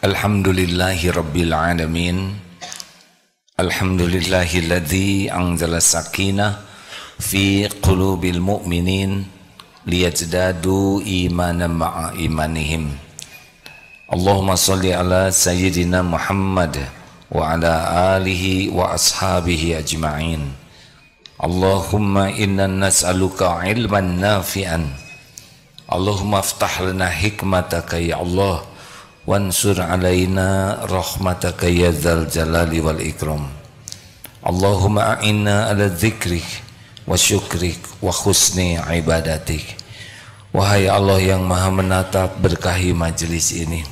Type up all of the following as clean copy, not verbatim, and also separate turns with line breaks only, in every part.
Alhamdulillahi Rabbil Alamin. Alhamdulillahilladzi anzala sakinah fi qulubil mu'minin liyazdadu imanan ma'a imanihim. Allahumma salli ala sayyidina Muhammad wa ala alihi wa ashabihi ajma'in. Allahumma inna nas'aluka ilman nafi'an. Allahumma aftah lana hikmataka ya Allah, wansur alaina rahmataka ya dzal jalali wal ikram. Allahumma a'inna ala dzikrik wa syukrik wa husni ibadatik. Wahai Allah yang maha menatap, berkahi majelis ini,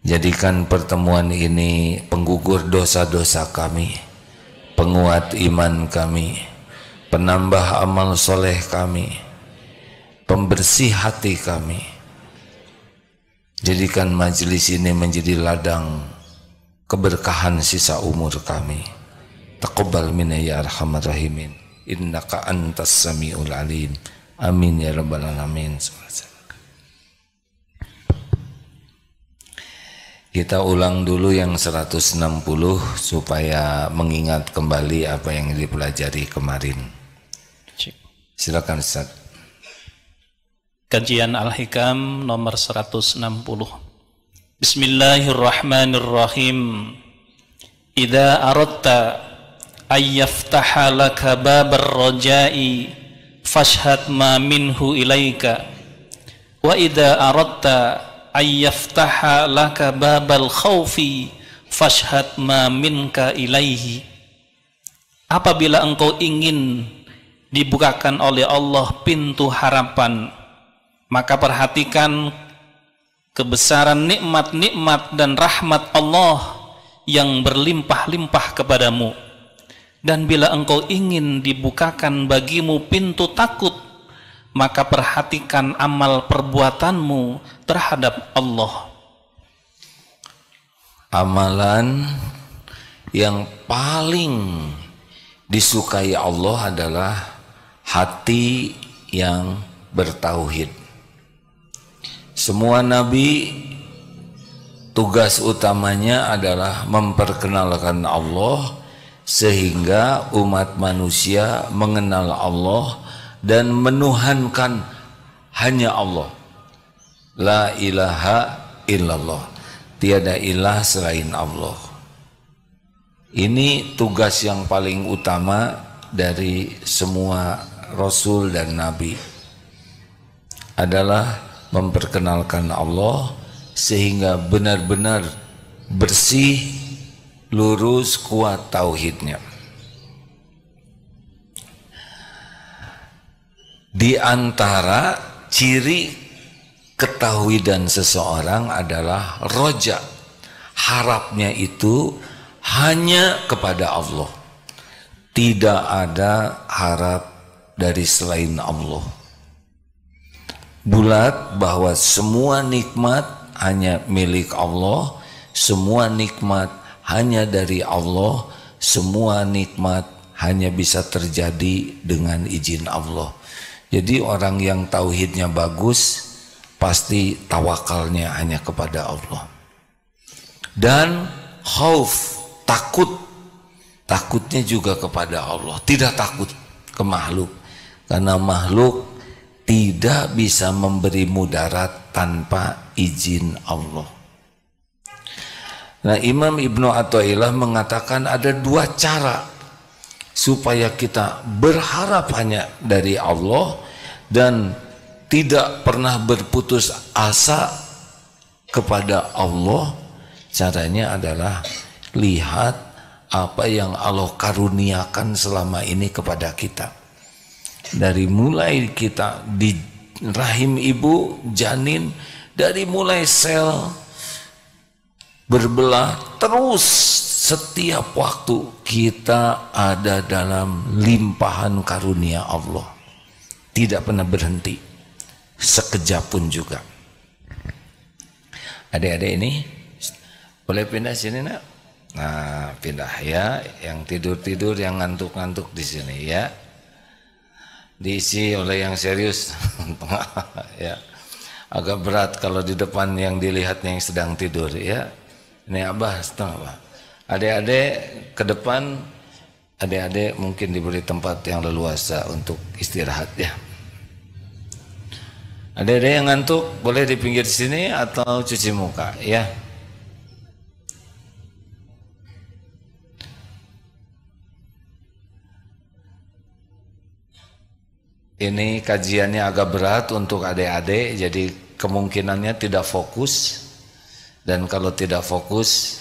jadikan pertemuan ini penggugur dosa-dosa kami, penguat iman kami, penambah amal soleh kami, pembersih hati kami. Jadikan majelis ini menjadi ladang keberkahan sisa umur kami. Taqabbal minna ya arhamar rahimin, innaka antas samiul alim. Amin ya rabbal alamin. Kita ulang dulu yang 160 supaya mengingat kembali apa yang dipelajari kemarin. Silakan Ustaz.
Kajian Al-Hikam nomor 160. Bismillahirrahmanirrahim. Idza aradta ayyaftaha laka babar raja'i fashhad ma minhu ilaika, wa idza aradta ayyaftaha laka babal khaufi fashhad ma minka ilaihi. Apabila engkau ingin dibukakan oleh Allah pintu harapan, maka perhatikan kebesaran nikmat-nikmat dan rahmat Allah yang berlimpah-limpah kepadamu. Dan bila engkau ingin dibukakan bagimu pintu takut, maka perhatikan amal perbuatanmu terhadap Allah.
Amalan yang paling disukai Allah adalah hati yang bertauhid. Semua nabi tugas utamanya adalah memperkenalkan Allah sehingga umat manusia mengenal Allah dan menuhankan hanya Allah. La ilaha illallah, tiada ilah selain Allah. Ini tugas yang paling utama dari semua rasul dan nabi, adalah memperkenalkan Allah sehingga benar-benar bersih, lurus, kuat tauhidnya. Di antara ciri ketauhidan seseorang adalah roja, harapnya itu hanya kepada Allah, tidak ada harap dari selain Allah. Bulat bahwa semua nikmat hanya milik Allah, semua nikmat hanya dari Allah, semua nikmat hanya bisa terjadi dengan izin Allah. Jadi orang yang tauhidnya bagus pasti tawakalnya hanya kepada Allah. Dan khauf, takutnya juga kepada Allah, tidak takut ke makhluk, karena makhluk tidak bisa memberi mudarat tanpa izin Allah. Nah, Imam Ibnu Athaillah mengatakan ada dua cara supaya kita berharap hanya dari Allah dan tidak pernah berputus asa kepada Allah. Caranya adalah lihat apa yang Allah karuniakan selama ini kepada kita. Dari mulai kita di rahim ibu, janin, dari mulai sel berbelah, terus setiap waktu kita ada dalam limpahan karunia Allah, tidak pernah berhenti sekejap pun juga. Adik-adik ini boleh pindah sini nak? Nah, pindah ya, yang tidur-tidur, yang ngantuk-ngantuk di sini ya. Diisi oleh yang serius. Ya. Agak berat kalau di depan yang dilihatnya yang sedang tidur ya. Ini Abah setengah Abah. Adik-adik ke depan, adik-adik mungkin diberi tempat yang leluasa untuk istirahat ya. Adik-adik yang ngantuk boleh di pinggir sini atau cuci muka ya. Ini kajiannya agak berat untuk adik-adik, jadi kemungkinannya tidak fokus. Dan kalau tidak fokus,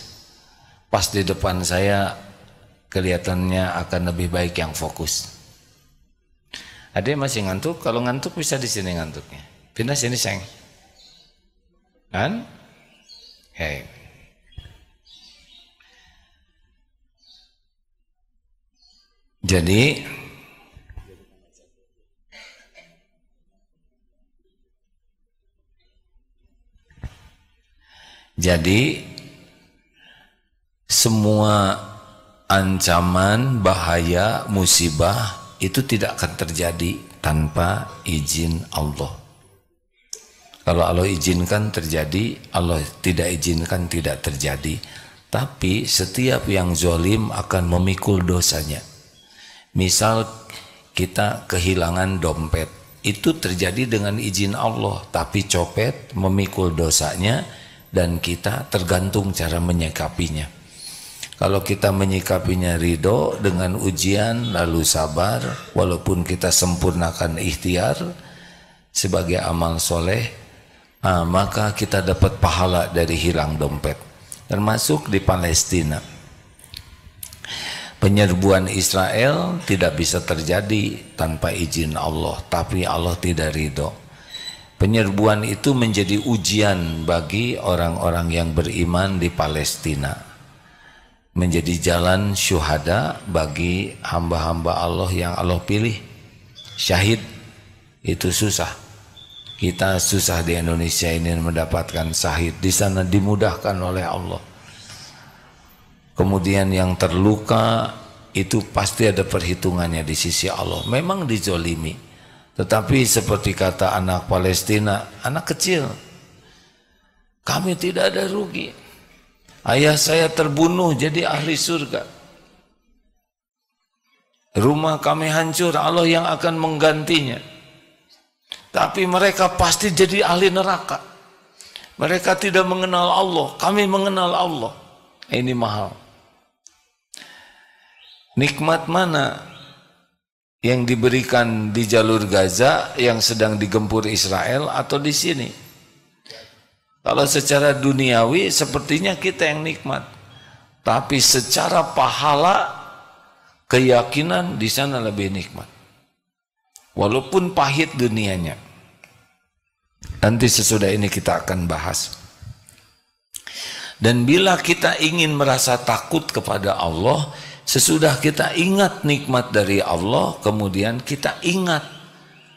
pas di depan saya kelihatannya akan lebih baik yang fokus. Adik masih ngantuk? Kalau ngantuk bisa di sini ngantuknya. Pindah sini sayang. Kan? Hei. Jadi semua ancaman, bahaya, musibah itu tidak akan terjadi tanpa izin Allah. Kalau Allah izinkan terjadi, Allah tidak izinkan tidak terjadi. Tapi setiap yang zalim akan memikul dosanya. Misal kita kehilangan dompet, itu terjadi dengan izin Allah, tapi copet memikul dosanya dan kita tergantung cara menyikapinya. Kalau kita menyikapinya ridho dengan ujian lalu sabar, walaupun kita sempurnakan ikhtiar sebagai amal soleh, maka kita dapat pahala dari hilang dompet. Termasuk di Palestina, penyerbuan Israel tidak bisa terjadi tanpa izin Allah, tapi Allah tidak ridho. Penyerbuan itu menjadi ujian bagi orang-orang yang beriman di Palestina, menjadi jalan syuhada bagi hamba-hamba Allah yang Allah pilih. Syahid itu susah. Kita susah di Indonesia ini mendapatkan syahid. Di sana dimudahkan oleh Allah. Kemudian yang terluka itu pasti ada perhitungannya di sisi Allah. Memang dizolimi, tetapi seperti kata anak Palestina, anak kecil, kami tidak ada rugi. Ayah saya terbunuh jadi ahli surga. Rumah kami hancur, Allah yang akan menggantinya. Tapi mereka pasti jadi ahli neraka. Mereka tidak mengenal Allah, kami mengenal Allah. Ini mahal. Nikmat mana yang diberikan di jalur Gaza yang sedang digempur Israel atau di sini? Kalau secara duniawi sepertinya kita yang nikmat, tapi secara pahala, keyakinan di sana lebih nikmat. Walaupun pahit dunianya. Nanti sesudah ini kita akan bahas. Dan bila kita ingin merasa takut kepada Allah, sesudah kita ingat nikmat dari Allah, kemudian kita ingat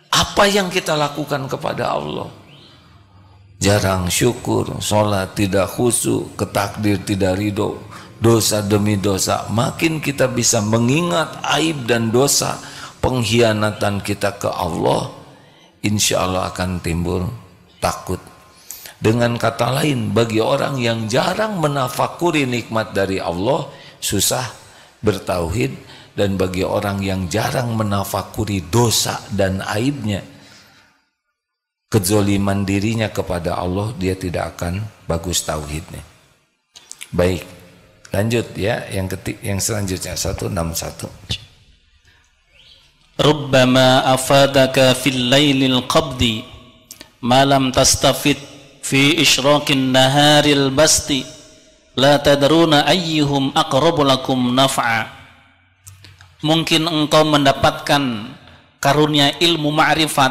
apa yang kita lakukan kepada Allah. Jarang syukur, sholat tidak khusyuk, ketakdir tidak ridho, dosa demi dosa. Makin kita bisa mengingat aib dan dosa pengkhianatan kita ke Allah, insya Allah akan timbul takut. Dengan kata lain, bagi orang yang jarang menafakuri nikmat dari Allah, susah bertauhid. Dan bagi orang yang jarang menafakuri dosa dan aibnya, kezoliman dirinya kepada Allah, dia tidak akan bagus tauhidnya. Baik, lanjut ya, yang selanjutnya 161.
Rubbama afadaka fil lailil qabdi ma lam tastafid fi isyraqin naharil basti la tadruna ayyuhum aqrabu lakum naf'a. Mungkin engkau mendapatkan karunia ilmu ma'rifat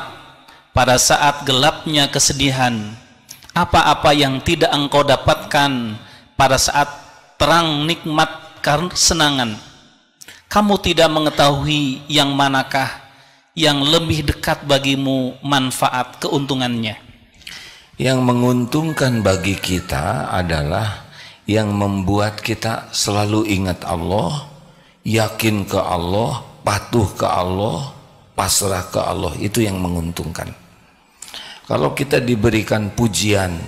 pada saat gelapnya kesedihan, apa-apa yang tidak engkau dapatkan pada saat terang nikmat kesenangan. Kamu tidak mengetahui yang manakah yang lebih dekat bagimu manfaat keuntungannya.
Yang menguntungkan bagi kita adalah yang membuat kita selalu ingat Allah, yakin ke Allah, patuh ke Allah, pasrah ke Allah. Itu yang menguntungkan. Kalau kita diberikan pujian,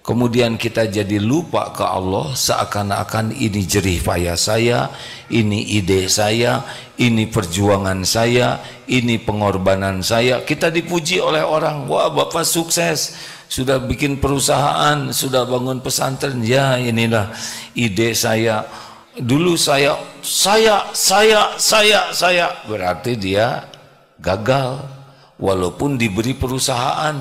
kemudian kita jadi lupa ke Allah, seakan-akan ini jerih payah saya, ini ide saya, ini perjuangan saya, ini pengorbanan saya. Kita dipuji oleh orang, wah Bapak sukses, sudah bikin perusahaan, sudah bangun pesantren. Ya inilah ide saya. Dulu saya, berarti dia gagal. Walaupun diberi perusahaan,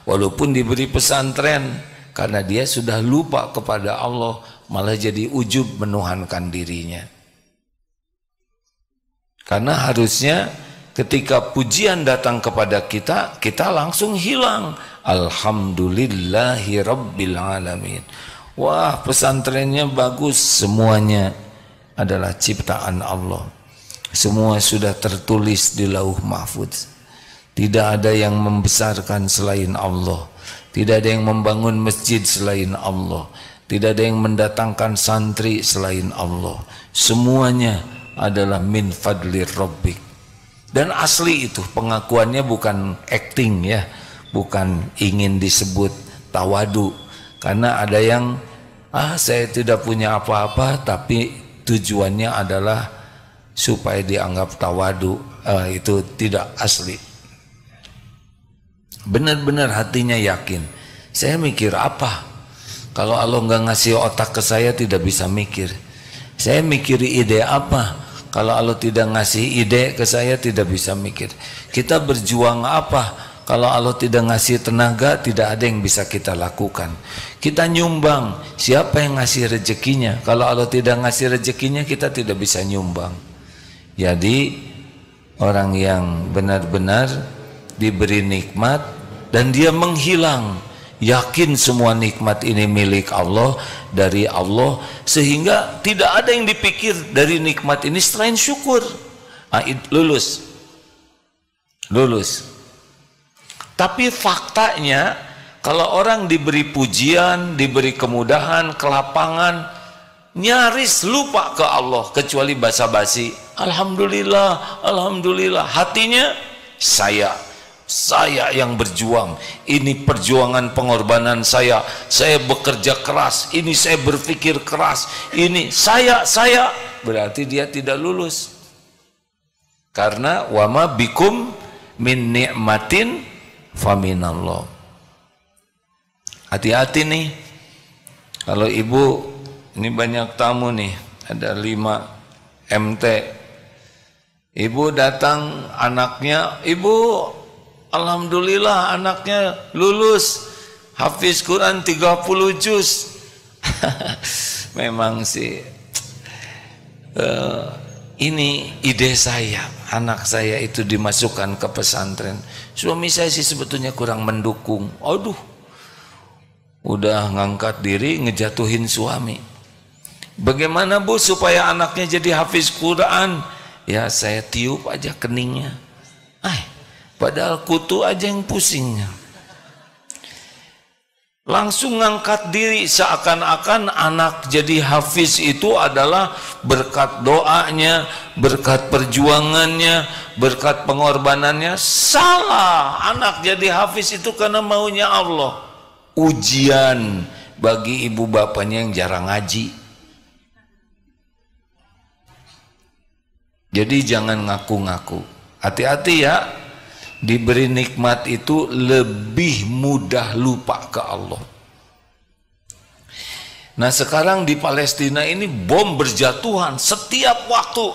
walaupun diberi pesantren, karena dia sudah lupa kepada Allah, malah jadi ujub menuhankan dirinya. Karena harusnya ketika pujian datang kepada kita, kita langsung hilang. Alhamdulillahi Rabbil Alamin. Wah, pesantrennya bagus, semuanya adalah ciptaan Allah. Semua sudah tertulis di Lauh Mahfuz. Tidak ada yang membesarkan selain Allah. Tidak ada yang membangun masjid selain Allah. Tidak ada yang mendatangkan santri selain Allah. Semuanya adalah min fadlir rabbik. Dan asli itu pengakuannya bukan acting ya, bukan ingin disebut tawadu. Karena ada yang saya tidak punya apa-apa, tapi tujuannya adalah supaya dianggap tawadu. Itu tidak asli. Benar-benar hatinya yakin. Saya mikir apa? Kalau Allah nggak ngasih otak ke saya, tidak bisa mikir. Saya mikir ide apa? Kalau Allah tidak ngasih ide ke saya, tidak bisa mikir. Kita berjuang apa? Kalau Allah tidak ngasih tenaga, tidak ada yang bisa kita lakukan. Kita nyumbang, siapa yang ngasih rezekinya? Kalau Allah tidak ngasih rezekinya, kita tidak bisa nyumbang. Jadi orang yang benar-benar diberi nikmat dan dia menghilang, yakin semua nikmat ini milik Allah, dari Allah, sehingga tidak ada yang dipikir dari nikmat ini selain syukur. Lulus. Tapi faktanya, kalau orang diberi pujian, diberi kemudahan, kelapangan, nyaris lupa ke Allah, kecuali basa-basi. Alhamdulillah, alhamdulillah. Hatinya saya yang berjuang, ini perjuangan pengorbanan saya bekerja keras, ini saya berpikir keras, ini saya, berarti dia tidak lulus. Karena wama bikum min ni'matin faminallah. Hati-hati nih, kalau ibu, ini banyak tamu nih, ada 5 MT, ibu datang, anaknya, ibu alhamdulillah anaknya lulus, hafiz Quran 30 juz. Memang sih ini ide saya, anak saya itu dimasukkan ke pesantren. Suami saya sih sebetulnya kurang mendukung. Aduh, udah ngangkat diri, ngejatuhin suami. Bagaimana Bu supaya anaknya jadi hafiz Quran? Ya saya tiup aja keningnya. Padahal kutu aja yang pusingnya. Langsung ngangkat diri, seakan-akan anak jadi hafiz itu adalah berkat doanya, berkat perjuangannya, berkat pengorbanannya. Salah, anak jadi hafiz itu karena maunya Allah. Ujian bagi ibu bapaknya yang jarang ngaji. Jadi jangan ngaku-ngaku. Hati-hati ya. Diberi nikmat itu lebih mudah lupa ke Allah. Nah sekarang di Palestina ini bom berjatuhan setiap waktu.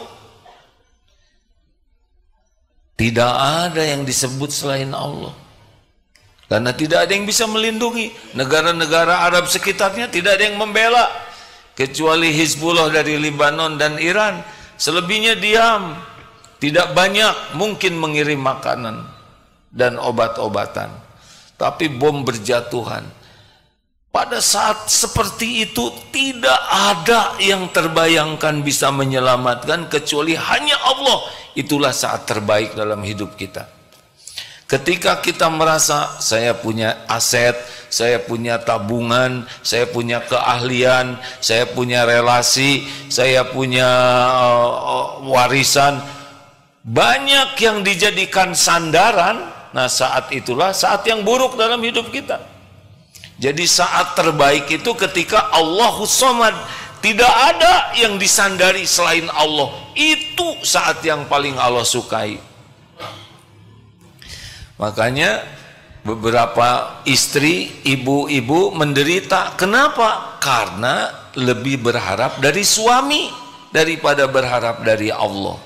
Tidak ada yang disebut selain Allah. Karena tidak ada yang bisa melindungi. Negara-negara Arab sekitarnya tidak ada yang membela. Kecuali Hizbullah dari Libanon dan Iran. Selebihnya diam. Tidak banyak mungkin mengirim makanan dan obat-obatan, tapi bom berjatuhan. Pada saat seperti itu tidak ada yang terbayangkan bisa menyelamatkan kecuali hanya Allah. Itulah saat terbaik dalam hidup kita. Ketika kita merasa saya punya aset, saya punya tabungan, saya punya keahlian, saya punya relasi, saya punya warisan, banyak yang dijadikan sandaran. Nah, saat itulah saat yang buruk dalam hidup kita. Jadi saat terbaik itu ketika Allahus Somad, tidak ada yang disandari selain Allah. Itu saat yang paling Allah sukai. Makanya beberapa istri, ibu-ibu menderita. Kenapa? Karena lebih berharap dari suami daripada berharap dari Allah.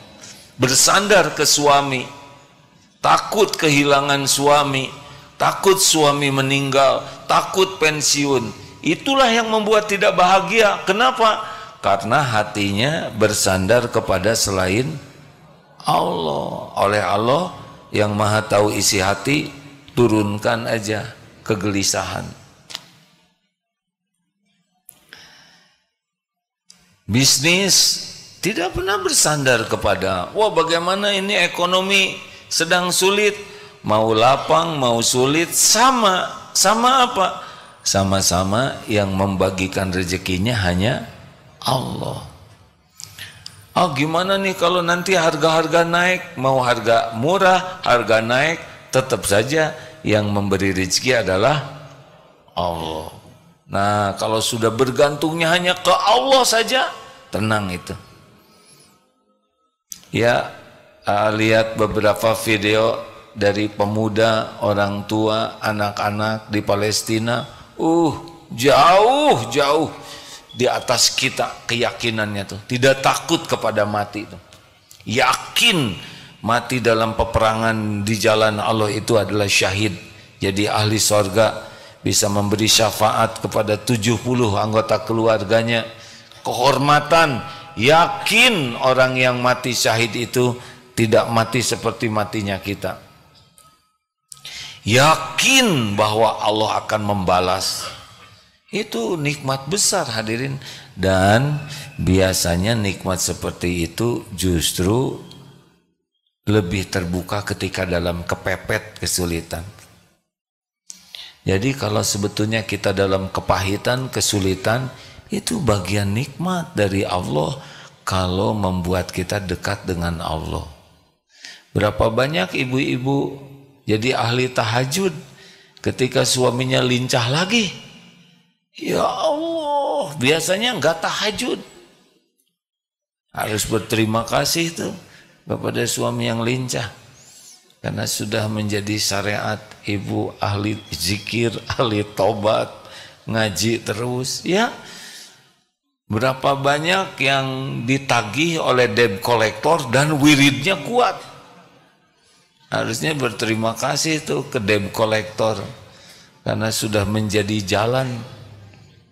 Bersandar ke suami, takut kehilangan suami, takut suami meninggal, takut pensiun. Itulah yang membuat tidak bahagia. Kenapa? Karena hatinya bersandar kepada selain Allah. Oleh Allah yang maha tahu isi hati, turunkan aja kegelisahan. Bisnis tidak pernah bersandar kepada, wah bagaimana ini ekonomi sedang sulit, mau lapang mau sulit, sama apa? Sama-sama yang membagikan rezekinya hanya Allah. Oh gimana nih kalau nanti harga-harga naik, mau harga murah, harga naik, tetap saja yang memberi rezeki adalah Allah. Nah kalau sudah bergantungnya hanya ke Allah saja, tenang itu. Ya, lihat beberapa video dari pemuda, orang tua, anak-anak di Palestina. Jauh di atas kita keyakinannya tuh. Tidak takut kepada mati tuh. Yakin mati dalam peperangan di jalan Allah itu adalah syahid. Jadi ahli sorga, bisa memberi syafaat kepada 70 anggota keluarganya. Kehormatan. Yakin orang yang mati syahid itu tidak mati seperti matinya kita. Yakin bahwa Allah akan membalas. Itu nikmat besar hadirin. Dan biasanya nikmat seperti itu justru lebih terbuka ketika dalam kepepet kesulitan. Jadi kalau sebetulnya kita dalam kepahitan, kesulitan, itu bagian nikmat dari Allah kalau membuat kita dekat dengan Allah. Berapa banyak ibu-ibu jadi ahli tahajud ketika suaminya lincah lagi. Ya Allah, biasanya enggak tahajud. Harus berterima kasih tuh kepada suami yang lincah. Karena sudah menjadi syariat ibu ahli zikir, ahli tobat, ngaji terus. Ya, berapa banyak yang ditagih oleh debt collector dan wiridnya kuat. Harusnya berterima kasih tuh ke debt collector. Karena sudah menjadi jalan.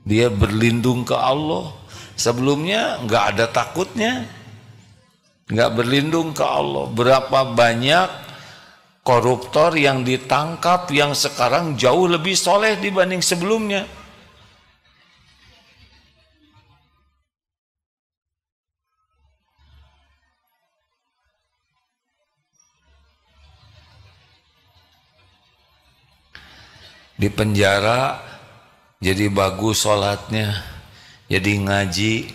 Dia berlindung ke Allah. Sebelumnya nggak ada takutnya. Nggak berlindung ke Allah. Berapa banyak koruptor yang ditangkap yang sekarang jauh lebih soleh dibanding sebelumnya. Di penjara jadi bagus sholatnya, jadi ngaji,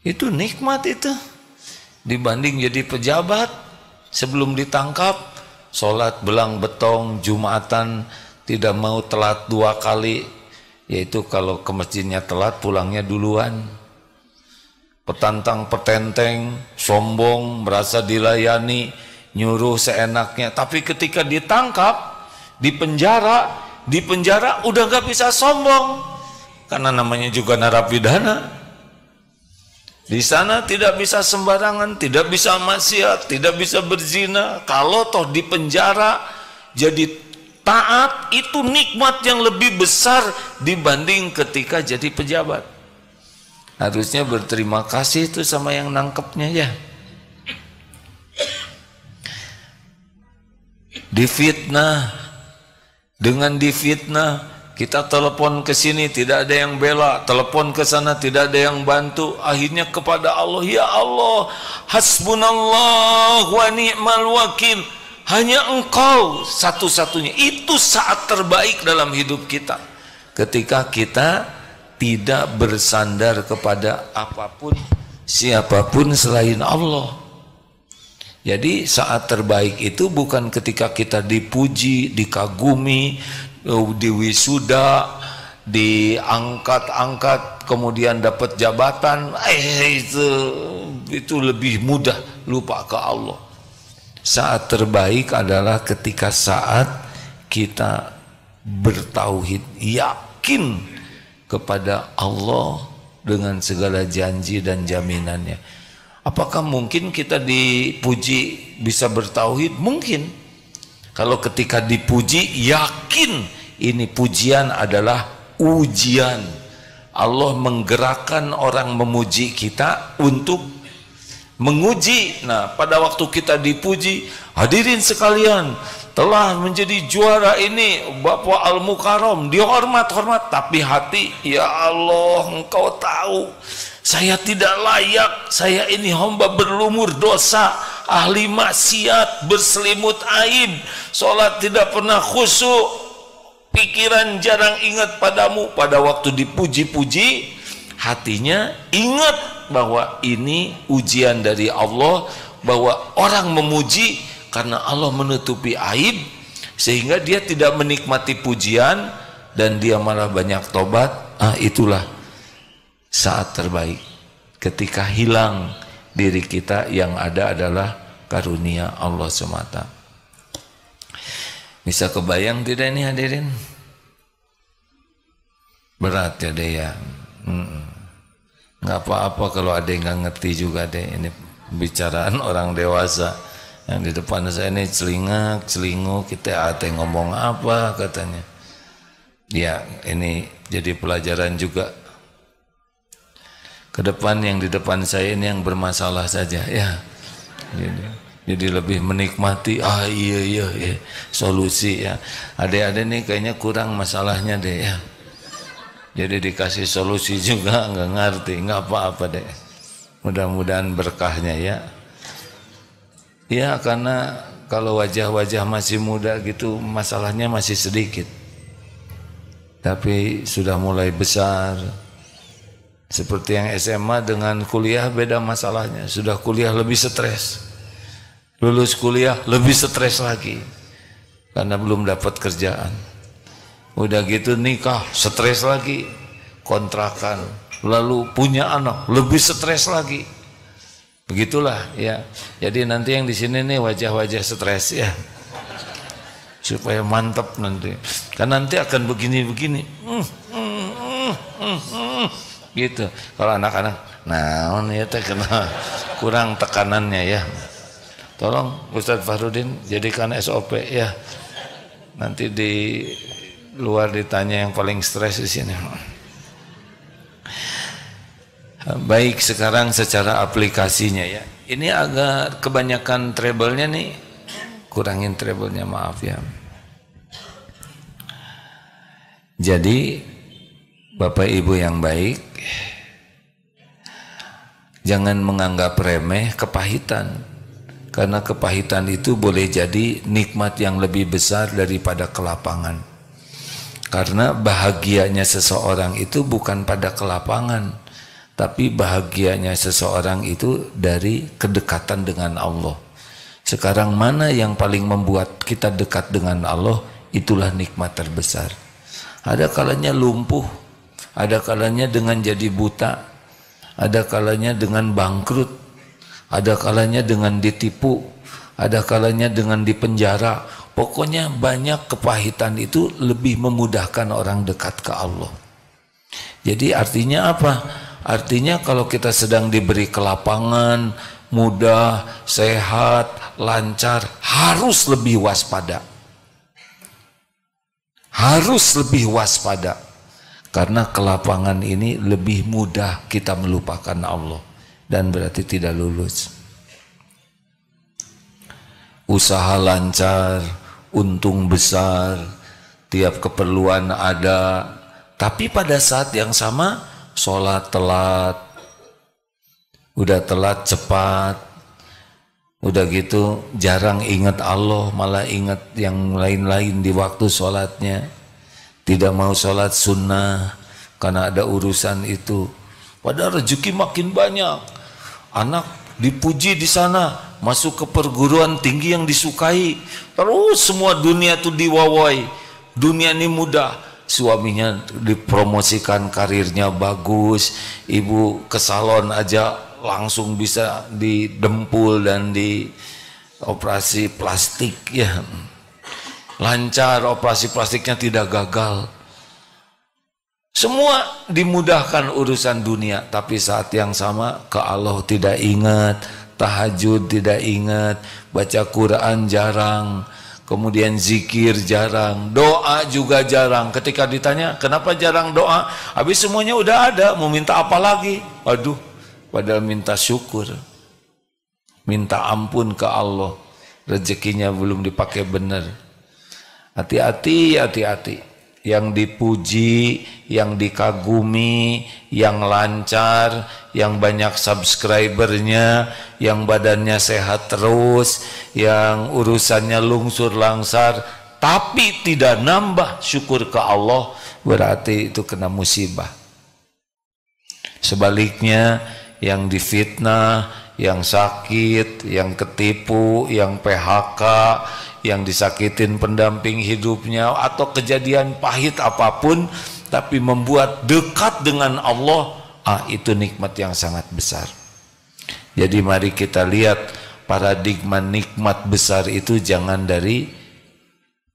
itu nikmat itu. Dibanding jadi pejabat sebelum ditangkap, sholat belang betong, Jumatan tidak mau telat 2 kali, yaitu kalau ke masjidnya telat pulangnya duluan. Petantang petenteng, sombong, merasa dilayani, nyuruh seenaknya. Tapi ketika ditangkap, di penjara udah gak bisa sombong karena namanya juga narapidana. Di sana tidak bisa sembarangan, tidak bisa maksiat, tidak bisa berzina. Kalau toh di penjara jadi taat, itu nikmat yang lebih besar dibanding ketika jadi pejabat. Harusnya berterima kasih itu sama yang nangkepnya ya. Difitnah. Dengan difitnah, kita telepon ke sini tidak ada yang bela, telepon ke sana tidak ada yang bantu. Akhirnya kepada Allah, ya Allah, hasbunallah wa ni'mal wakil. Hanya Engkau satu-satunya. Itu saat terbaik dalam hidup kita. Ketika kita tidak bersandar kepada apapun, siapapun selain Allah. Jadi saat terbaik itu bukan ketika kita dipuji, dikagumi, diwisuda, diangkat-angkat, kemudian dapat jabatan, itu lebih mudah lupa ke Allah. Saat terbaik adalah ketika saat kita bertauhid, yakin kepada Allah dengan segala janji dan jaminannya. Apakah mungkin kita dipuji bisa bertauhid? Mungkin. Kalau ketika dipuji, yakin ini pujian adalah ujian. Allah menggerakkan orang memuji kita untuk menguji. Nah, pada waktu kita dipuji, hadirin sekalian, telah menjadi juara ini Bapak Al-Mukarram, dihormat-hormat, tapi hati, ya Allah, Engkau tahu saya tidak layak, saya ini hamba berlumur dosa, ahli maksiat, berselimut aib, sholat tidak pernah khusyuk, pikiran jarang ingat padamu. Pada waktu dipuji-puji, hatinya ingat bahwa ini ujian dari Allah, bahwa orang memuji karena Allah menutupi aib, sehingga dia tidak menikmati pujian dan dia malah banyak tobat. Itulah saat terbaik, ketika hilang diri kita, yang ada adalah karunia Allah semata. Bisa kebayang tidak ini hadirin? Berat ya deh ya. Nggak apa-apa kalau ada yang nggak ngerti juga deh. Ini bicaraan orang dewasa. Yang di depan saya ini celingak-celinguk, kita ngomong apa katanya. Ya ini jadi pelajaran juga. Ke depan yang di depan saya ini yang bermasalah saja ya. Jadi lebih menikmati, iya solusi ya. Adik-adik nih kayaknya kurang masalahnya deh ya. Jadi dikasih solusi juga nggak ngerti, nggak apa-apa deh. Mudah-mudahan berkahnya ya. Ya karena kalau wajah-wajah masih muda gitu masalahnya masih sedikit. Tapi sudah mulai besar. Seperti yang SMA dengan kuliah beda masalahnya. Sudah kuliah lebih stres. Lulus kuliah lebih stres lagi. Karena belum dapat kerjaan. Udah gitu nikah, stres lagi. Kontrakan. Lalu punya anak, lebih stres lagi. Begitulah ya. Jadi nanti yang di sini nih wajah-wajah stres ya. Supaya mantap nanti. Kan nanti akan begini-begini. Gitu. Kalau anak-anak, nah ya teh kena kurang tekanannya ya. Tolong Ustadz Fahrudin jadikan SOP ya. Nanti di luar ditanya yang paling stres di sini. Baik, sekarang secara aplikasinya ya. Ini agak kebanyakan treble-nya nih. Kurangin treble-nya, maaf ya. Jadi Bapak Ibu yang baik, jangan menganggap remeh kepahitan, karena kepahitan itu boleh jadi nikmat yang lebih besar daripada kelapangan. Karena bahagianya seseorang itu bukan pada kelapangan, tapi bahagianya seseorang itu dari kedekatan dengan Allah. Sekarang mana yang paling membuat kita dekat dengan Allah, itulah nikmat terbesar. Ada kalanya lumpuh, ada kalanya dengan jadi buta, ada kalanya dengan bangkrut, ada kalanya dengan ditipu, ada kalanya dengan dipenjara. Pokoknya banyak kepahitan itu lebih memudahkan orang dekat ke Allah. Jadi artinya apa? Artinya kalau kita sedang diberi kelapangan, mudah, sehat, lancar, harus lebih waspada. Harus lebih waspada. Karena kelapangan ini lebih mudah kita melupakan Allah dan berarti tidak lulus. Usaha lancar, untung besar, tiap keperluan ada, tapi pada saat yang sama sholat telat, udah telat cepat, udah gitu jarang ingat Allah, malah ingat yang lain-lain di waktu sholatnya. Tidak mau sholat sunnah karena ada urusan itu. Padahal rezeki makin banyak, anak dipuji di sana, masuk ke perguruan tinggi yang disukai, terus semua dunia tuh diwawai, dunia ini mudah, suaminya dipromosikan karirnya bagus, ibu ke salon aja langsung bisa didempul dan di operasi plastik ya, lancar, operasi plastiknya tidak gagal. Semua dimudahkan urusan dunia, tapi saat yang sama ke Allah tidak ingat, tahajud tidak ingat, baca Quran jarang, kemudian zikir jarang, doa juga jarang. Ketika ditanya kenapa jarang doa, habis semuanya udah ada, mau minta apa lagi? Aduh, padahal minta syukur, minta ampun ke Allah, rezekinya belum dipakai benar. Hati-hati, hati-hati. Yang dipuji, yang dikagumi, yang lancar, yang banyak subscribernya, yang badannya sehat terus, yang urusannya lungsur langsar, tapi tidak nambah syukur ke Allah, berarti itu kena musibah. Sebaliknya, yang difitnah, yang sakit, yang ketipu, yang PHK, yang disakitin pendamping hidupnya, atau kejadian pahit apapun, tapi membuat dekat dengan Allah, itu nikmat yang sangat besar. Jadi mari kita lihat paradigma nikmat besar itu jangan dari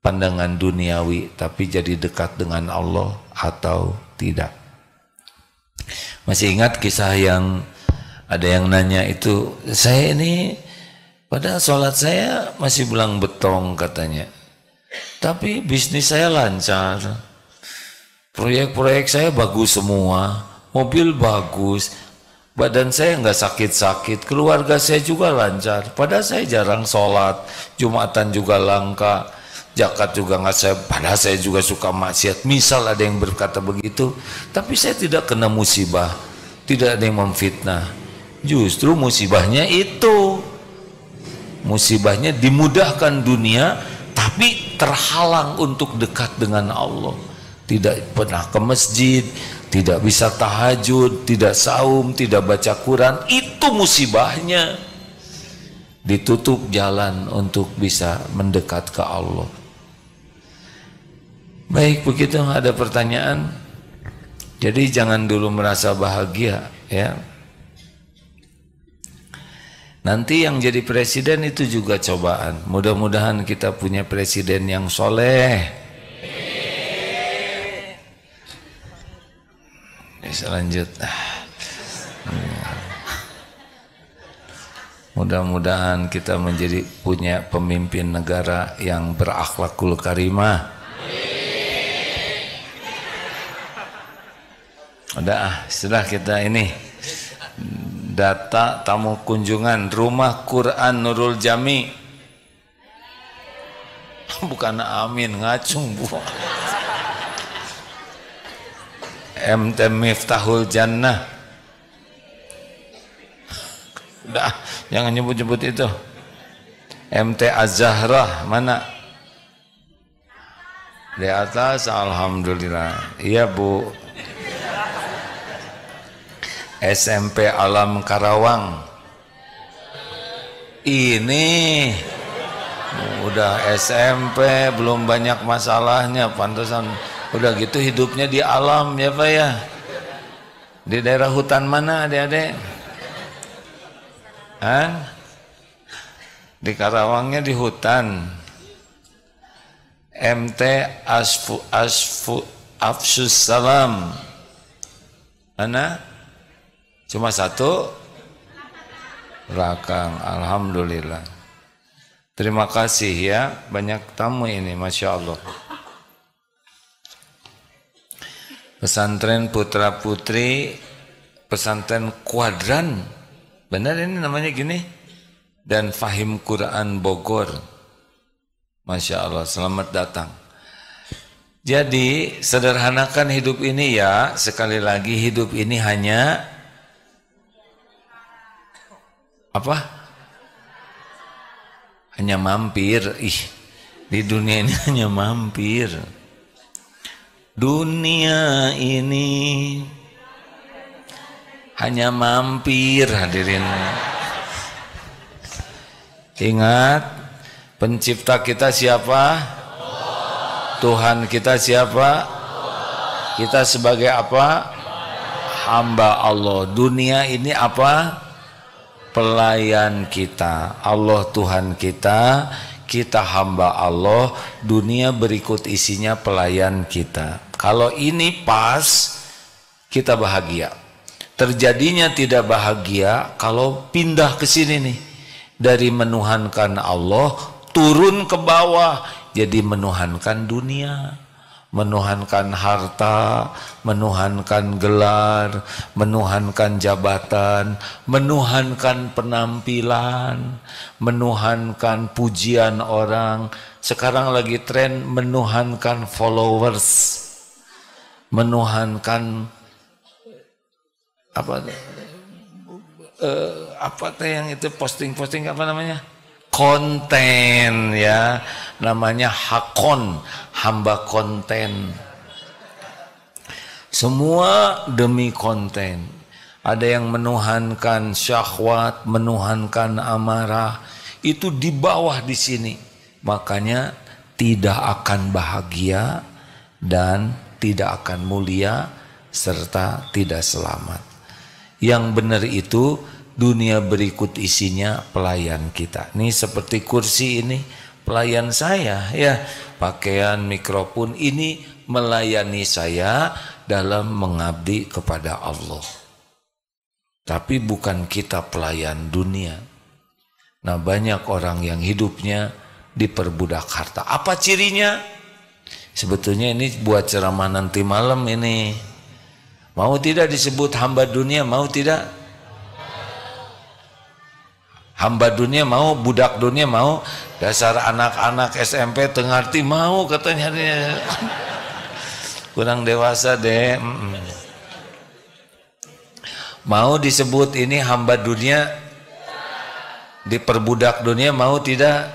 pandangan duniawi, tapi jadi dekat dengan Allah atau tidak. Masih ingat kisah yang ada yang nanya itu, saya ini padahal sholat saya masih belang betong katanya, tapi bisnis saya lancar, proyek-proyek saya bagus semua, mobil bagus, badan saya nggak sakit-sakit, keluarga saya juga lancar, padahal saya jarang sholat, Jumatan juga langka, zakat juga nggak saya, padahal saya juga suka maksiat. Misal ada yang berkata begitu, tapi saya tidak kena musibah, tidak ada yang memfitnah. Justru musibahnya itu, musibahnya dimudahkan dunia, tapi terhalang untuk dekat dengan Allah. Tidak pernah ke masjid, tidak bisa tahajud, tidak saum, tidak baca Quran. Itu musibahnya. Ditutup jalan untuk bisa mendekat ke Allah. Baik, begitu. Ada pertanyaan? Jadi jangan dulu merasa bahagia ya. Nanti yang jadi presiden itu juga cobaan. Mudah-mudahan kita punya presiden yang soleh. Bisa lanjut. Mudah-mudahan kita menjadi punya pemimpin negara yang berakhlakul karimah. Udah sudah kita ini data tamu kunjungan Rumah Quran Nurul Jami. Bukan amin, ngacung bu. MT Miftahul Jannah. Udah, jangan nyebut-nyebut itu. MT Az-Zahrah mana? Di atas, alhamdulillah. Iya bu. SMP Alam Karawang. Ini udah SMP, belum banyak masalahnya, pantesan udah gitu hidupnya di alam ya Pak ya. Di daerah hutan mana adik-adik? Di Karawangnya di hutan. MT Afsus Salam mana? Cuma satu? Rakang, alhamdulillah. Terima kasih ya, banyak tamu ini, Masya Allah. Pesantren Putra Putri, pesantren Kuadran, benar ini namanya gini? Dan Fahim Quran Bogor. Masya Allah, selamat datang. Jadi sederhanakan hidup ini ya, sekali lagi hidup ini hanya apa? Hanya mampir. Di dunia ini hanya mampir. Dunia ini hanya mampir hadirin. Ingat, pencipta kita siapa? Tuhan kita siapa? Kita sebagai apa? Hamba Allah. Dunia ini apa? Pelayan kita. Allah Tuhan kita, kita hamba Allah. Dunia berikut isinya pelayan kita. Kalau ini pas, kita bahagia. Terjadinya tidak bahagia kalau pindah ke sini nih, dari menuhankan Allah turun ke bawah jadi menuhankan dunia, menuhankan harta, menuhankan gelar, menuhankan jabatan, menuhankan penampilan, menuhankan pujian orang. Sekarang lagi tren menuhankan followers, menuhankan apa yang itu posting apa namanya, konten ya, namanya hakon, hamba konten, semua demi konten. Ada yang menuhankan syahwat, menuhankan amarah, itu di bawah di sini, makanya tidak akan bahagia dan tidak akan mulia serta tidak selamat. Yang benar itu dunia berikut isinya pelayan kita. Ini seperti kursi ini pelayan saya ya, pakaian, mikrofon ini melayani saya dalam mengabdi kepada Allah. Tapi bukan kita pelayan dunia. Nah, banyak orang yang hidupnya diperbudak harta. Apa cirinya? Sebetulnya ini buat ceramah nanti malam ini. Mau tidak disebut hamba dunia? Mau tidak? Hamba dunia mau, budak dunia mau, dasar anak-anak SMP tengarti mau katanya. Kurang dewasa deh. Mau disebut ini hamba dunia, diperbudak dunia, mau tidak?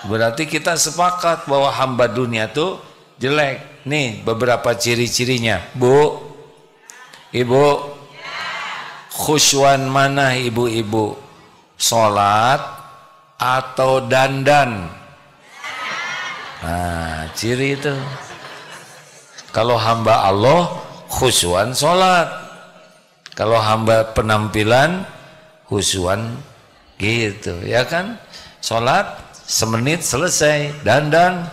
Berarti kita sepakat bahwa hamba dunia tuh jelek. Nih beberapa ciri-cirinya, Bu, Ibu. Khusyuan mana ibu-ibu? Sholat atau dandan? Nah, ciri itu. Kalau hamba Allah khusyuan sholat. Kalau hamba penampilan khusyuan gitu, ya kan? Sholat semenit selesai, dandan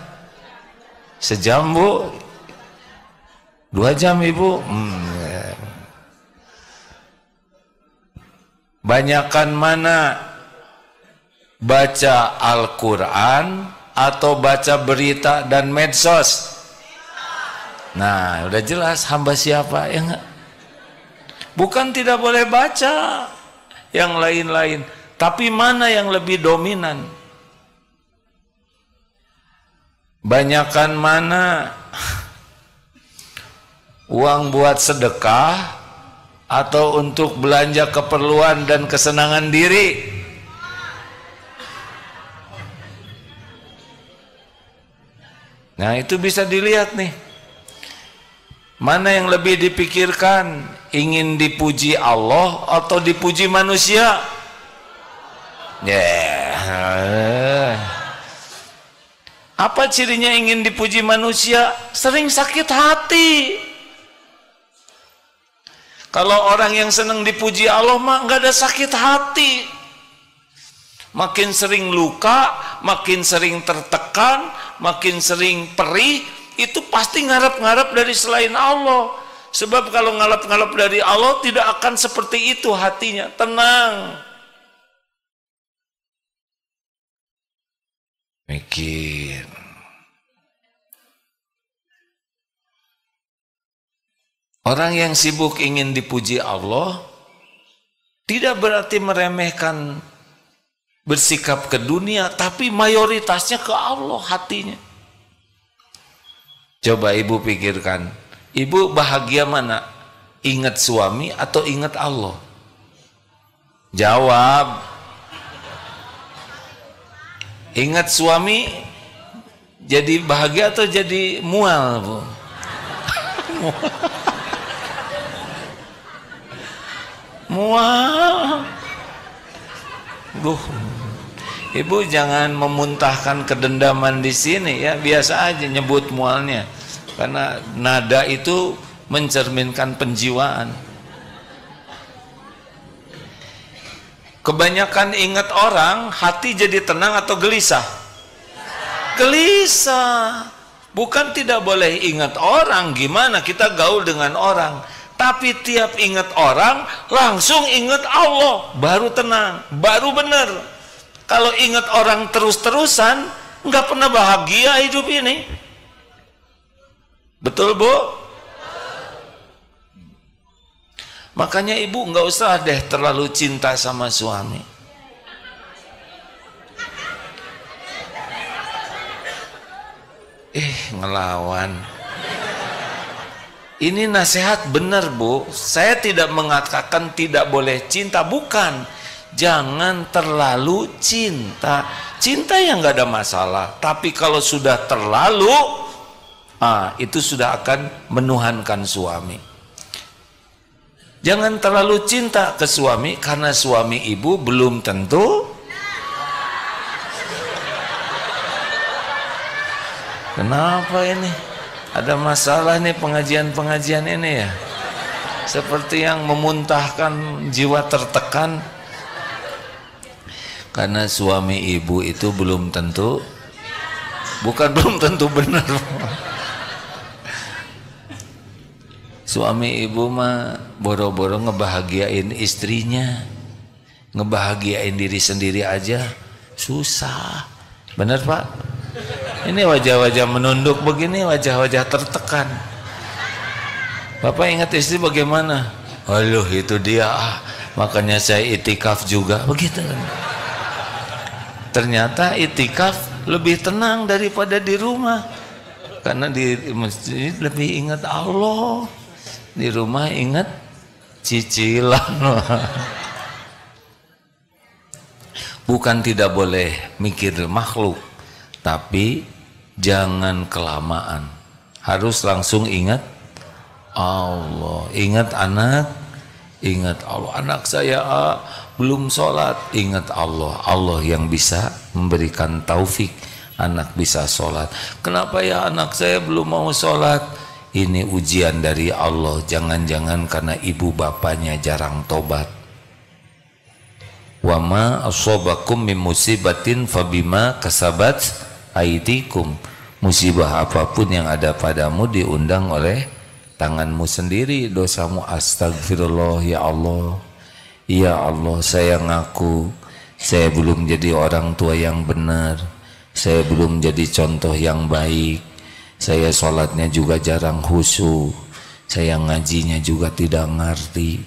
sejam Bu, 2 jam ibu. Banyakan mana baca Al-Quran atau baca berita dan medsos? Nah, udah jelas hamba siapa ya enggak? Bukan tidak boleh baca yang lain-lain, tapi mana yang lebih dominan? Banyakan mana uang buat sedekah atau untuk belanja keperluan dan kesenangan diri? Nah, itu bisa dilihat nih. Mana yang lebih dipikirkan? Ingin dipuji Allah atau dipuji manusia? Apa cirinya ingin dipuji manusia? Sering sakit hati. Kalau orang yang senang dipuji Allah mah nggak ada sakit hati. Makin sering luka, makin sering tertekan, makin sering perih, itu pasti ngarap-ngarap dari selain Allah. Sebab kalau ngarap-ngarap dari Allah tidak akan seperti itu hatinya. Tenang. Mikir. Orang yang sibuk ingin dipuji Allah tidak berarti meremehkan bersikap ke dunia, tapi mayoritasnya ke Allah hatinya. Coba ibu pikirkan, ibu bahagia mana? Ingat suami atau ingat Allah? Jawab. Ingat suami jadi bahagia atau jadi mual, Bu? Mual. Ibu jangan memuntahkan kedendaman di sini ya, biasa aja nyebut mualnya. Karena nada itu mencerminkan penjiwaan. Kebanyakan ingat orang, hati jadi tenang atau gelisah? Gelisah. Bukan tidak boleh ingat orang, gimana kita gaul dengan orang. Tapi tiap ingat orang, langsung ingat Allah. Baru tenang, baru benar. Kalau ingat orang terus-terusan, nggak pernah bahagia hidup ini. Betul, Bu? Makanya ibu nggak usah deh terlalu cinta sama suami. Ngelawan. Ini nasihat benar, Bu. Saya tidak mengatakan tidak boleh cinta, bukan. Jangan terlalu cinta. Cinta yang nggak ada masalah. Tapi kalau sudah terlalu, itu sudah akan menuhankan suami. Jangan terlalu cinta ke suami, karena suami ibu belum tentu. Kenapa ini? Ada masalah nih pengajian-pengajian ini ya? Seperti yang memuntahkan jiwa tertekan. Karena suami ibu itu belum tentu, bukan belum tentu benar. Suami ibu mah boro-boro ngebahagiain istrinya, ngebahagiain diri sendiri aja susah. Benar, Pak? Ini wajah-wajah menunduk begini, wajah-wajah tertekan. Bapak ingat istri bagaimana? Aduh, itu dia, makanya saya itikaf juga, begitu kan? Ternyata itikaf lebih tenang daripada di rumah, karena di masjid lebih ingat Allah, di rumah ingat cicilan. Bukan tidak boleh mikir makhluk, tapi jangan kelamaan, harus langsung ingat Allah. Ingat anak, ingat Allah. Anak saya belum sholat, ingat Allah. Allah yang bisa memberikan taufik anak bisa sholat. Kenapa ya anak saya belum mau sholat? Ini ujian dari Allah. Jangan-jangan karena ibu bapaknya jarang tobat. Wa ma asobakum min musibatin fabima kasabat aidikum. Musibah apapun yang ada padamu diundang oleh tanganmu sendiri, dosamu. Astagfirullah ya Allah. Ya Allah, saya ngaku saya belum jadi orang tua yang benar, saya belum jadi contoh yang baik, saya sholatnya juga jarang khusyuk, saya ngajinya juga tidak ngerti,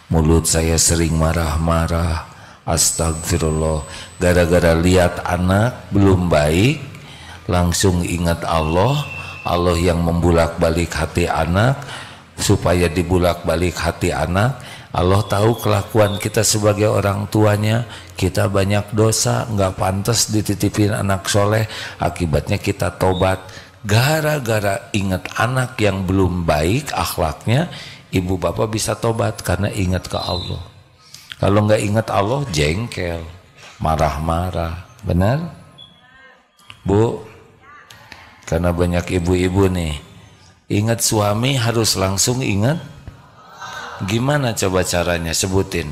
mulut saya sering marah-marah. Astagfirullah. Gara-gara lihat anak belum baik, langsung ingat Allah. Allah yang membulak-balik hati anak, supaya dibulak-balik hati anak. Allah tahu kelakuan kita sebagai orang tuanya, kita banyak dosa, nggak pantas dititipin anak soleh. Akibatnya kita tobat. Gara-gara ingat anak yang belum baik akhlaknya, ibu bapak bisa tobat karena ingat ke Allah. Kalau nggak ingat Allah, jengkel, marah-marah. Benar, Bu? Karena banyak ibu-ibu nih, ingat suami harus langsung ingat. Gimana coba caranya, sebutin.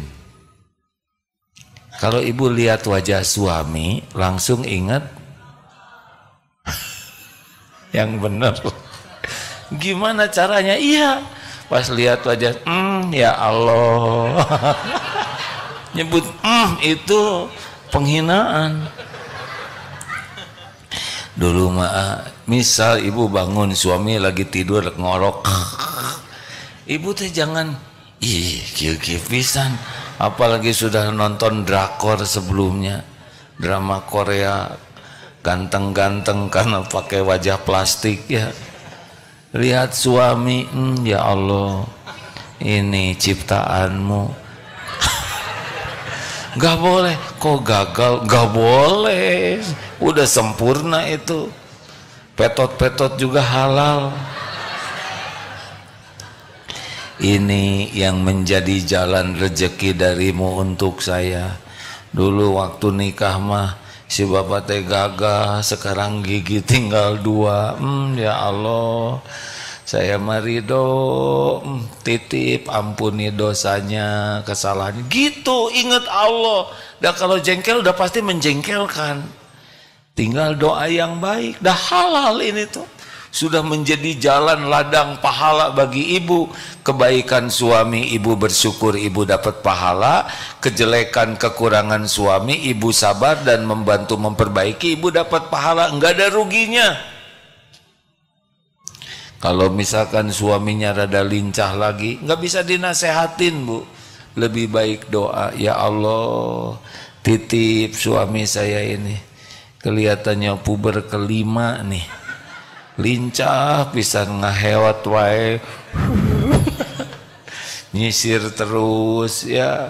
Kalau ibu lihat wajah suami langsung ingat. Yang benar. Gimana caranya? Iya, pas lihat wajah, ya Allah. Nyebut itu penghinaan. Dulu mah misal ibu bangun, suami lagi tidur ngorok, ibu teh jangan kieu pisan, apalagi sudah nonton drakor sebelumnya, drama Korea ganteng-ganteng karena pakai wajah plastik ya. Lihat suami, ya Allah, ini ciptaanmu. Gak boleh, kok gagal? Gak boleh, udah sempurna itu. Petot-petot juga halal. Ini yang menjadi jalan rezeki darimu untuk saya. Dulu waktu nikah mah si bapak teh gagah, sekarang gigi tinggal 2. Ya Allah, saya marido, titip ampuni dosanya, kesalahannya. Gitu, ingat Allah. Dan kalau jengkel udah pasti menjengkelkan. Tinggal doa yang baik, dah halal ini tuh. Sudah menjadi jalan ladang pahala bagi ibu. Kebaikan suami ibu bersyukur, ibu dapat pahala. Kejelekan kekurangan suami ibu sabar dan membantu memperbaiki, ibu dapat pahala. Enggak ada ruginya. Kalau misalkan suaminya rada lincah lagi, enggak bisa dinasehatin, Bu. Lebih baik doa, ya Allah, titip suami saya ini, kelihatannya puber kelima nih, lincah pisan ngahewat wae, nyisir terus, ya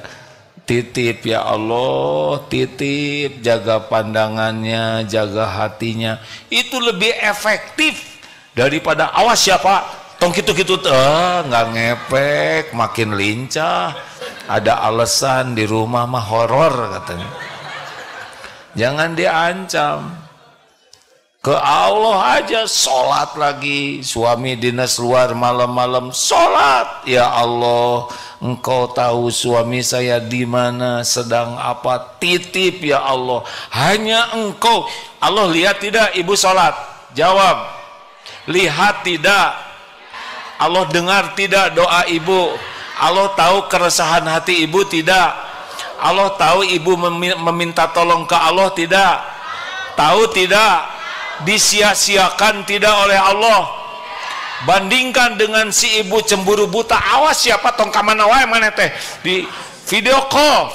titip ya Allah, titip, jaga pandangannya, jaga hatinya. Itu lebih efektif daripada awas siapa tong gitu-gitu, nggak ngepek, makin lincah, ada alasan di rumah mah horor katanya. Jangan diancam. Ke Allah aja, sholat lagi. Suami dinas luar malam-malam sholat. Ya Allah, Engkau tahu suami saya di mana, sedang apa, titip ya Allah. Hanya Engkau. Allah lihat tidak ibu sholat? Jawab. Lihat tidak? Allah dengar tidak doa ibu? Allah tahu keresahan hati ibu tidak? Allah tahu ibu meminta tolong ke Allah tidak? Tahu tidak? Disia-siakan tidak oleh Allah? Bandingkan dengan si ibu cemburu buta, awas siapa tong kamana wae mana teh di video call,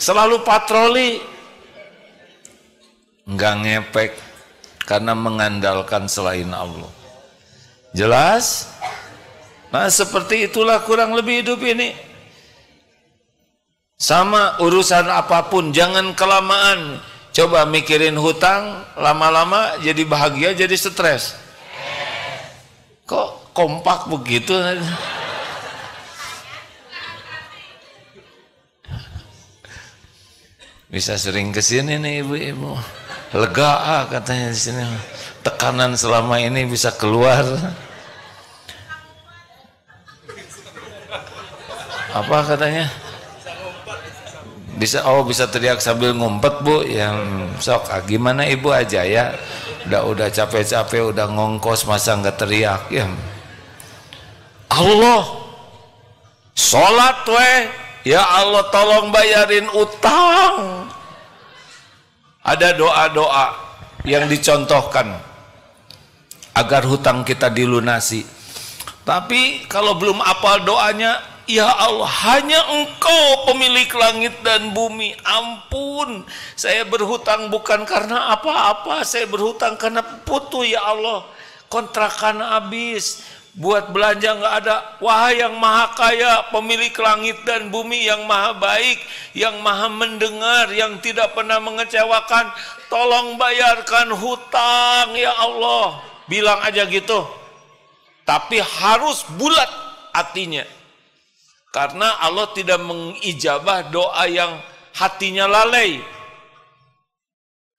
selalu patroli, nggak ngepek karena mengandalkan selain Allah. Jelas? Nah seperti itulah kurang lebih hidup ini. Sama urusan apapun, jangan kelamaan. Coba mikirin hutang, lama-lama jadi bahagia, jadi stres. Kok kompak begitu? Bisa sering kesini nih ibu-ibu. Lega katanya di sini. Tekanan selama ini bisa keluar. Apa katanya? Bisa teriak sambil ngumpet, Bu. Yang sok gimana ibu aja ya. Udah capek-capek, udah ngongkos, masa nggak teriak ya. Allah sholat weh, ya Allah tolong bayarin utang. Ada doa-doa yang dicontohkan agar hutang kita dilunasi. Tapi kalau belum apal doanya, ya Allah, hanya Engkau pemilik langit dan bumi. Ampun, saya berhutang bukan karena apa-apa, saya berhutang karena putu ya Allah. Kontrakan habis, buat belanja nggak ada. Wahai yang maha kaya, pemilik langit dan bumi, yang maha baik, yang maha mendengar, yang tidak pernah mengecewakan, tolong bayarkan hutang ya Allah. Bilang aja gitu, tapi harus bulat hatinya. Karena Allah tidak mengijabah doa yang hatinya lalai.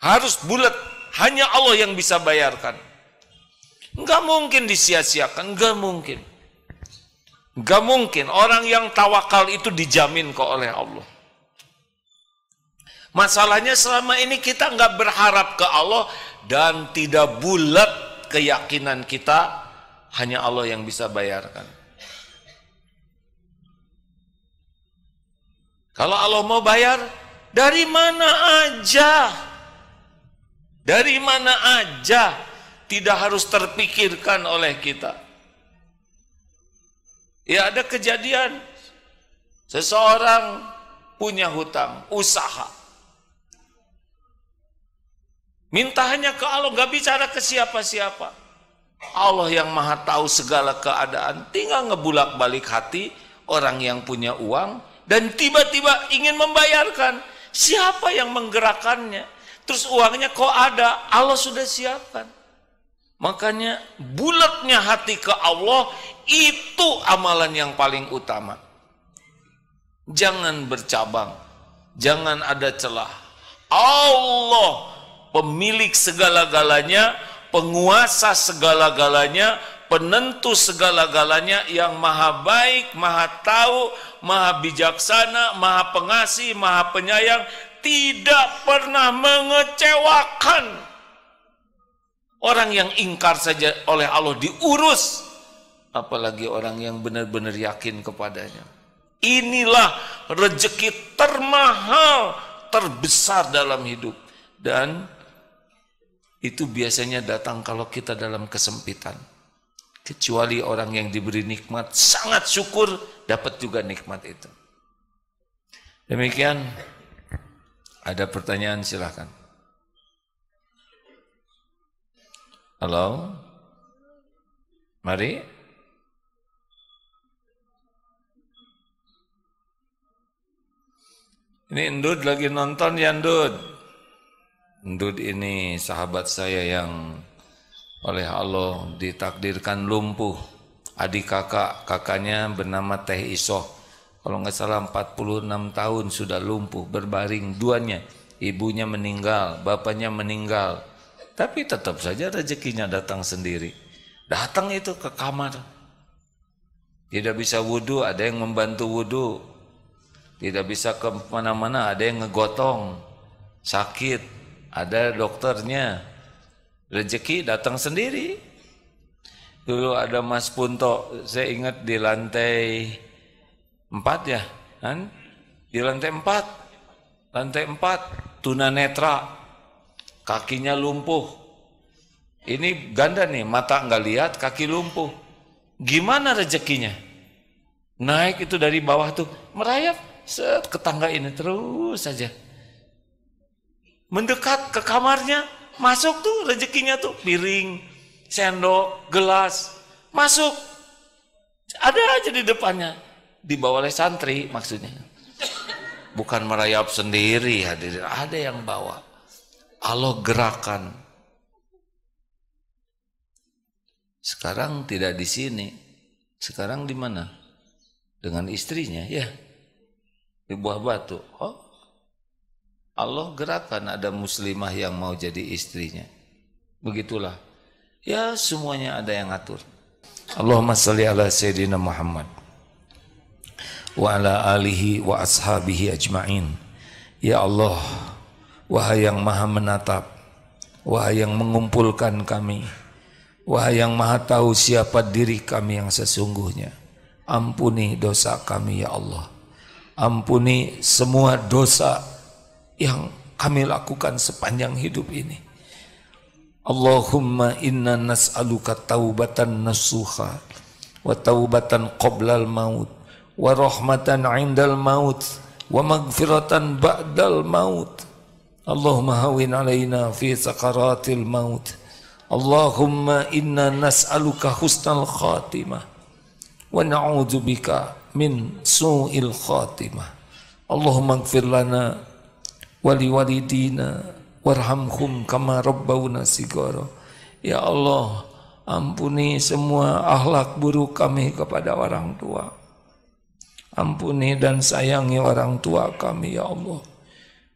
Harus bulat, hanya Allah yang bisa bayarkan. Enggak mungkin disia-siakan, enggak mungkin. Enggak mungkin, orang yang tawakal itu dijamin kok oleh Allah. Masalahnya selama ini kita enggak berharap ke Allah dan tidak bulat keyakinan kita, hanya Allah yang bisa bayarkan. Kalau Allah mau bayar, dari mana aja. Dari mana aja. Tidak harus terpikirkan oleh kita. Ya ada kejadian. Seseorang punya hutang, usaha. Minta hanya ke Allah, gak bicara ke siapa-siapa. Allah yang maha tahu segala keadaan. Tinggal ngebulak-balik hati orang yang punya uang. Dan tiba-tiba ingin membayarkan. Siapa yang menggerakkannya? Terus uangnya kok ada? Allah sudah siapkan. Makanya bulatnya hati ke Allah itu amalan yang paling utama. Jangan bercabang, jangan ada celah. Allah pemilik segala-galanya, penguasa segala-galanya, penentu segala-galanya, yang maha baik, maha tahu, maha bijaksana, maha pengasih, maha penyayang, tidak pernah mengecewakan. Orang yang ingkar saja oleh Allah diurus, apalagi orang yang benar-benar yakin kepadanya. Inilah rezeki termahal, terbesar dalam hidup. Dan itu biasanya datang kalau kita dalam kesempitan. Kecuali orang yang diberi nikmat, sangat syukur, dapat juga nikmat itu. Demikian, ada pertanyaan silahkan. Halo? Mari. Ini Ndud lagi nonton ya Ndud. Ndud ini sahabat saya yang oleh Allah ditakdirkan lumpuh. Adik kakaknya bernama Teh Isoh. Kalau nggak salah 46 tahun sudah lumpuh, berbaring duanya. Ibunya meninggal, bapaknya meninggal. Tapi tetap saja rezekinya datang sendiri. Datang itu ke kamar. Tidak bisa wudhu, ada yang membantu wudhu. Tidak bisa ke mana-mana, ada yang ngegotong. Sakit, ada dokternya. Rezeki datang sendiri. Dulu ada Mas Punto, saya ingat di lantai 4 ya, kan? Di lantai 4 tunanetra, kakinya lumpuh. Ini ganda nih, mata nggak lihat, kaki lumpuh. Gimana rezekinya? Naik itu dari bawah tuh, merayap set ke tangga ini terus saja. Mendekat ke kamarnya, masuk tuh rezekinya tuh, piring, sendok, gelas, masuk. Ada aja di depannya, dibawa oleh santri maksudnya. Bukan merayap sendiri, hadirin, ada yang bawa. Allah gerakan. Sekarang tidak di sini. Sekarang di mana? Dengan istrinya, ya. Di Buah Batu. Oh, Allah gerakan, ada muslimah yang mau jadi istrinya. Begitulah. Ya, semuanya ada yang ngatur. Allahumma salli ala Sayyidina Muhammad wa ala alihi wa ashabihi ajma'in. Ya Allah, wahai yang maha menatap, wahai yang mengumpulkan kami, wahai yang maha tahu siapa diri kami yang sesungguhnya, ampuni dosa kami ya Allah. Ampuni semua dosa yang kami lakukan sepanjang hidup ini. Allahumma inna nas'aluka taubatan nasuha wa taubatan qoblal maut wa rahmatan indal maut wa magfiratan ba'dal maut. Allahumma hawin alaina fi sakaratil maut. Allahumma inna nas'aluka husnal khatimah wa na'udzubika min su'il khatimah. Allahumma ighfir lana wali walidina warhamhum kama rabbawna sigara. Ya Allah, ampuni semua akhlak buruk kami kepada orang tua. Ampuni dan sayangi orang tua kami ya Allah.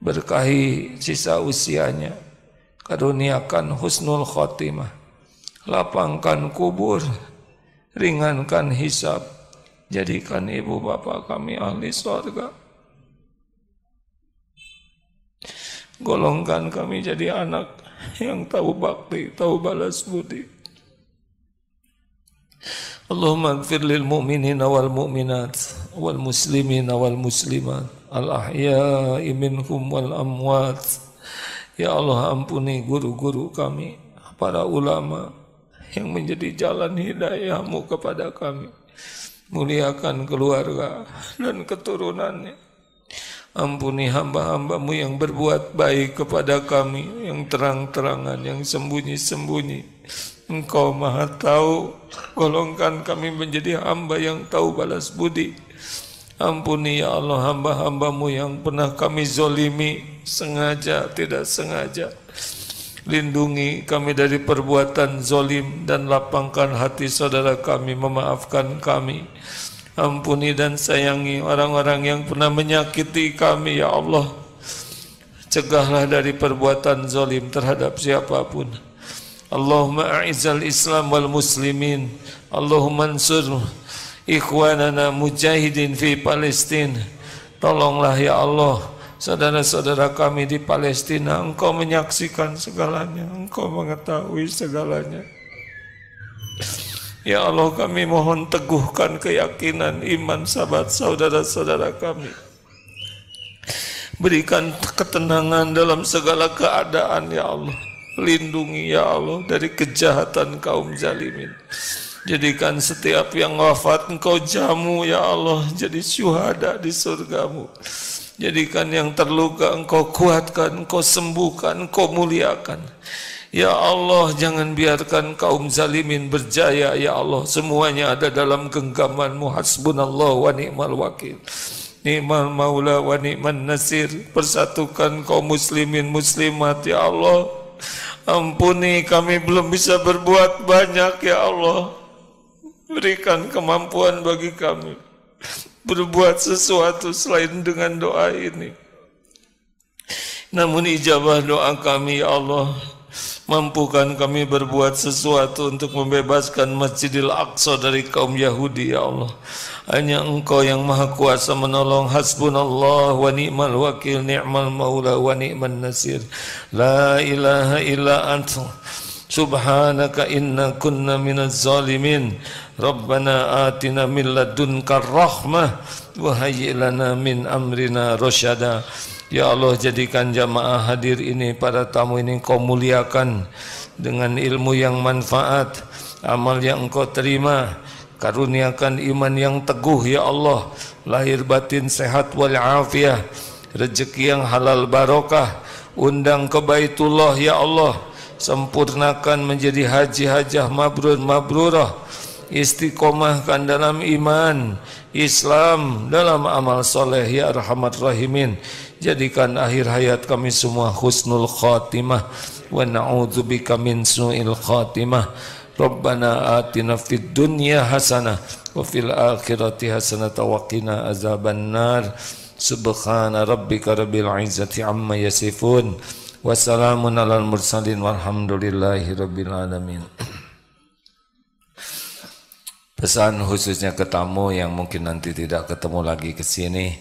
Berkahi sisa usianya, karuniakan husnul khatimah, lapangkan kubur, ringankan hisab, jadikan ibu bapak kami ahli surga. Golongkan kami jadi anak yang tahu bakti, tahu balas budi. Allahumma ighfir lil mu'minina wal mu'minat wal muslimina wal muslimat al ahya'i minhum wal amwat. Ya Allah, ampuni guru-guru kami, para ulama yang menjadi jalan hidayah-Mu kepada kami. Muliakan keluarga dan keturunannya. Ampuni hamba-hamba-Mu yang berbuat baik kepada kami, yang terang-terangan, yang sembunyi-sembunyi. Engkau maha tahu, golongkan kami menjadi hamba yang tahu balas budi. Ampuni ya Allah hamba-hamba-Mu yang pernah kami zolimi, sengaja, tidak sengaja. Lindungi kami dari perbuatan zolim dan lapangkan hati saudara kami memaafkan kami. Ampuni dan sayangi orang-orang yang pernah menyakiti kami ya Allah. cegahlah dari perbuatan zalim terhadap siapapun. Allahumma a'izzal Islam wal muslimin, Allahumma ansur ikhwanana mujahidin fi Palestina. Tolonglah ya Allah saudara-saudara kami di Palestina. Engkau menyaksikan segalanya, Engkau mengetahui segalanya. Ya Allah, kami mohon teguhkan keyakinan iman sahabat saudara-saudara kami. Berikan ketenangan dalam segala keadaan ya Allah. Lindungi ya Allah dari kejahatan kaum zalimin. Jadikan setiap yang wafat Engkau jamu ya Allah, jadi syuhada di surgamu. Jadikan yang terluka Engkau kuatkan, Engkau sembuhkan, Engkau muliakan. Ya Allah, jangan biarkan kaum zalimin berjaya ya Allah. Semuanya ada dalam genggaman-Mu. Hasbunallah wa ni'mal wakil, ni'mal maula wa ni'man nasir. Persatukan kaum muslimin muslimat ya Allah. Ampuni kami belum bisa berbuat banyak ya Allah. Berikan kemampuan bagi kami berbuat sesuatu selain dengan doa ini. Namun ijabah doa kami ya Allah. Mampukan kami berbuat sesuatu untuk membebaskan Masjidil Aqsa dari kaum Yahudi ya Allah. Hanya Engkau yang maha kuasa menolong. Hasbunallah wa ni'mal wakil, ni'mal maula wa ni'man nasir. La ilaha illa anta subhanaka inna kunna minaz zalimin. Rabbana atina min ladunka rahmah wa hayyi lana min amrina rasyada. Ya Allah, jadikan jamaah hadir ini, para tamu ini Engkau muliakan dengan ilmu yang manfaat, amal yang Engkau terima. Karuniakan iman yang teguh ya Allah, lahir batin sehat walafiat, rezeki yang halal barokah. Undang ke Baitullah ya Allah, sempurnakan menjadi haji hajah mabrur mabrurah. Istiqomahkan dalam iman Islam, dalam amal soleh ya Arhamar Rahimin. Jadikan akhir hayat kami semua husnul khatimah, wa na'udzubika min su'il khatimah. Rabbana atina fid dunya hasanah wa fil akhirati hasanah wa qina azaban nar. Subhana rabbika rabbil izzati amma yasifun, wa salamun alal mursalin walhamdulillahi rabbil alamin. Pesan khususnya ke tamu yang mungkin nanti tidak ketemu lagi ke sini.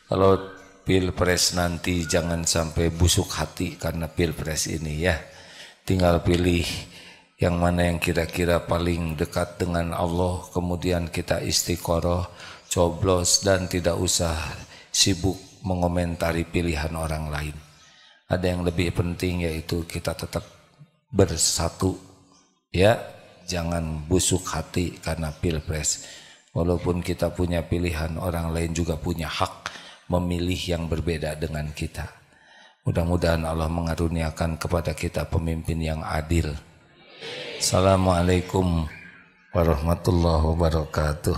Kalau pilpres nanti jangan sampai busuk hati karena pilpres ini ya. Tinggal pilih yang mana yang kira-kira paling dekat dengan Allah, kemudian kita istiqoroh, coblos, dan tidak usah sibuk mengomentari pilihan orang lain. Ada yang lebih penting, yaitu kita tetap bersatu ya. Jangan busuk hati karena pilpres. Walaupun kita punya pilihan, orang lain juga punya hak memilih yang berbeda dengan kita. Mudah-mudahan Allah mengaruniakan kepada kita pemimpin yang adil. Assalamualaikum warahmatullahi wabarakatuh.